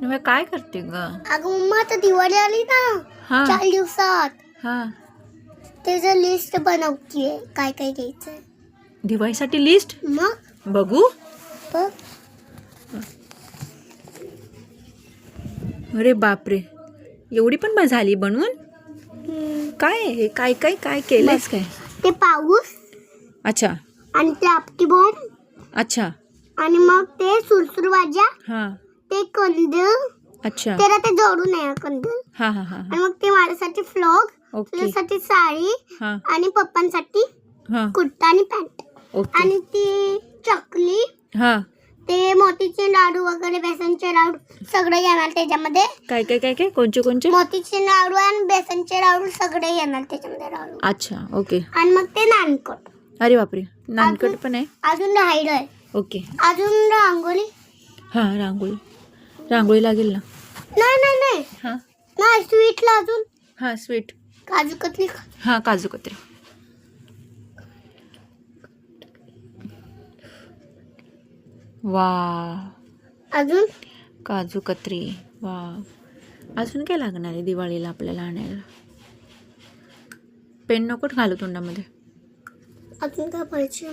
नव्या काय करते ग? अगं मम्मा आता दिवाळी आली ना हा 4 दिवसात. हा त्याचं लिस्ट बनवतीये काय काय घ्यायचंय. दिवाळीसाठी लिस्ट मग बघू. बघ अरे बापरे, एवढी पण झाली बनवून? काय आहे हे? काय काय काय केलंयस काय? ते पाऊस अच्छा आणि ते आपटी बॉम्ब अच्छा आणि मग ते सुरसुर वाजा, हा ते कंदील, अच्छा त्याला ते जोडून आहे कंदील. हा हा हा आणि मग ते माझ्यासाठी फ्लॉग, ओके तुझ्यासाठी साडी हा आणि पप्पांसाठी हा कुर्ता आणि पॅन्ट. ओके आणि ती चकली, हा ते मोतीचे लाडू वगैरे, बेसनचे लाडू सगळे येणार त्याच्यामध्ये. काय काय काय काय कोणचे कोणचे? मोतीचे लाडू आणि बेसनचे लाडू सगळे येणार त्याच्यामध्ये लाडू. अच्छा ओके. आणि मग ते नानकट. अरे बापरे, नानकट पण आहे. अजून राहिलंय, ओके अजून रांगोळी. हा रांगोळी, रांगोळी लागेल ना. नाही नाही नाही हा नाही, स्वीटला अजून हा स्वीट, काजू कतली. हा काजू कतरी. वा अजून काजू कतरी. वा अजून काय लागणार आहे दिवाळीला आपल्याला आणायला? पेन नकोट घालू तोंडामध्ये. अजून काय पाहिजे?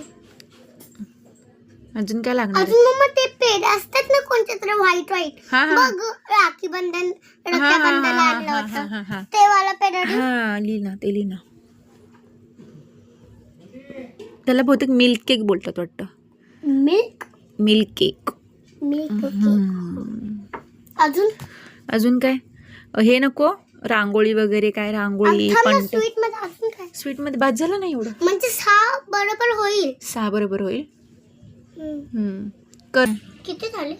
अजून काय लागणार आहे? अजून मम्मा ते पेड असतात ना कोणते तरी व्हाईट व्हाईट. हा हा बघ राखी बंधन, रक्षाबंधन आणलं हा होतं ते वाला पेड. हा लिना ते लिना. त्याला बहुतेक मिल्क केक बोलतात वाटतं. Milk milk cake. मिल्क अजून अजून काय? हे नको रांगोळी वगैरे काय? रांगोळी पण स्वीट मध्ये अजून काय? स्वीट मध्ये बाद झालं नाही एवढं. म्हणजे 6 बरोबर होईल. 6 बरोबर होईल. कर. किती झाले?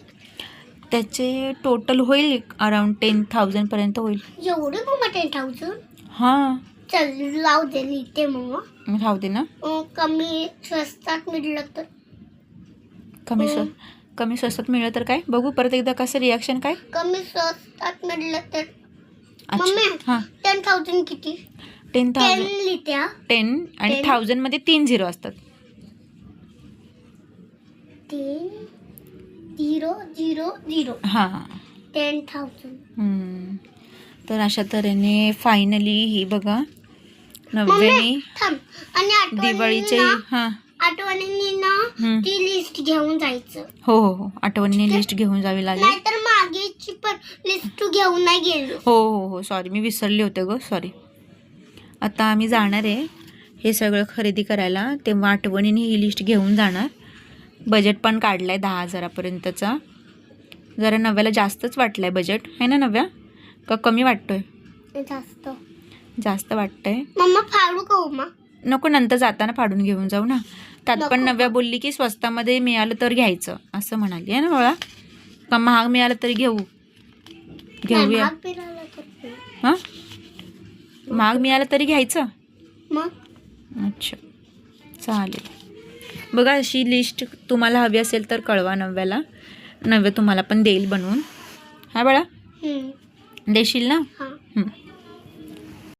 त्याचे टोटल होईल अराउंड 10,000 पर्यंत होईल. एवढे मम्मा 10,000? हां चल लावू दे, लिहिते मम्मा. राहू दे ना. कमी स्वस्तात मिळलं तर. कमी स्वस्तात मिळलं तर काय बघू परत एकदा कसं रिॲक्शन काय. कमी स्वस्तात मिळलं तर. अच्छा मम्मी हां 10,000 किती? 10,000 लिहिते. 10 आणि 10 1000 मध्ये 3 झिरो असतात. 10 0 0 0 हां 10,000. तर अशा तऱ्हेने फायनली ही बघा नव्याने थांब. आणि दिवाळीचे हां आठवणींनी ना ती लिस्ट घेऊन जायचं. हो हो हो आठवणीने लिस्ट घेऊन जावी लागेल. नाहीतर मागेची पण लिस्ट तू घेऊन नाही गेलो. हो हो हो सॉरी मी विसरले होते ग सॉरी. आता आम्ही जाणार आहे हे सगळं खरेदी करायला, तेव्हा आठवणीने ही लिस्ट घेऊन जाणार. बजेट पण काढलं आहे 10,000पर्यंतचा. जरा नव्याला जास्तच वाटलं आहे बजेट आहे ना नव्या, का कमी वाटतोय? जास्त वाटतंय. मम्मा फाडू का मम्मा? नको नंतर जाताना फाडून घेऊन जाऊ ना. त्यात पण नव्या बोलली की स्वस्तामध्ये मिळालं तर घ्यायचं असं म्हणाली आहे ना बाळा. का महाग मिळालं तरी घेऊया. हां महाग मिळालं तरी घ्यायचं. मग अच्छा चालेल. बघा अशी लिस्ट तुम्हाला हवी असेल तर कळवा नव्याला. नव्या तुम्हाला पण देईल बनवून. हा बाळा देशील ना.